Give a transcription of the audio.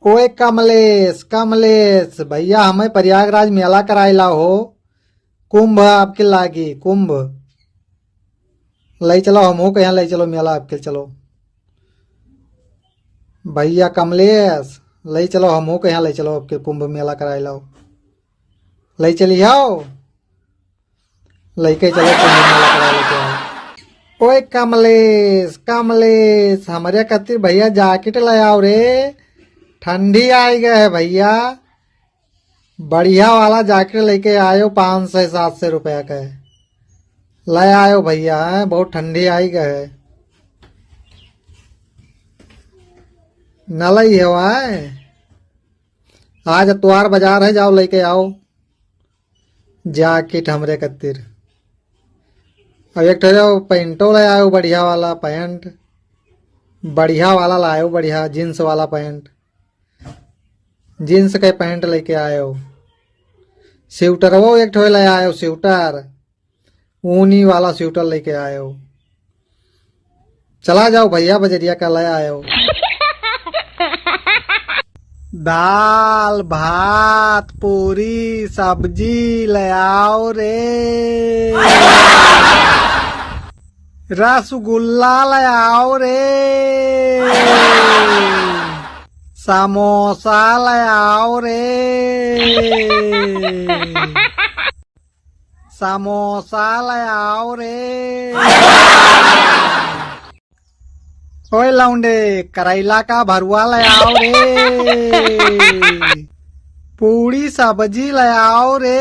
ओए कमलेश कमलेश भैया हमें प्रयागराज मेला कराइला हो। कुंभ आपके लागी कुंभ। ले चलो हमो के यहाँ ले चलो मेला आपके चलो। भैया कमलेश ले चलो हमो के यहाँ ले चलो आपके कुंभ मेला कराइला हो। ले चली आओ लेके चलो कुंभ मेला करा लेके आओ। ओए कमलेश कमलेश हमारे खातिर भैया जैकेट ले आओ रे। ठंडी आई गए है भैया। बढ़िया वाला जैकेट लेके आयो 500-700 रुपया का है। ले आयो भैया बहुत ठंडी आई गए है। न लई है वहाँ आज अतवार बाजार है जाओ लेके आओ जैकेट हमरे खातिर। अब एक ठो पैंटो ले आयो बढ़िया वाला पैंट। बढ़िया वाला लायो बढ़िया जींस वाला पैंट। जींस के पैंट लेके आयो। स्वेटर वो एक ठो ले आयो स्वेटर। ऊनी वाला स्वेटर लेके आयो। चला जाओ भैया बजरिया का ले आयो। दाल भात पूरी सब्जी ले आओ रे। रसगुल्ला ले आओ रे। समोसा ले आओ रे। समोसा ले आओ रे। ओए लौंडे करेला का भरुआ ले आओ रे। पूरी सब्जी ले आओ रे।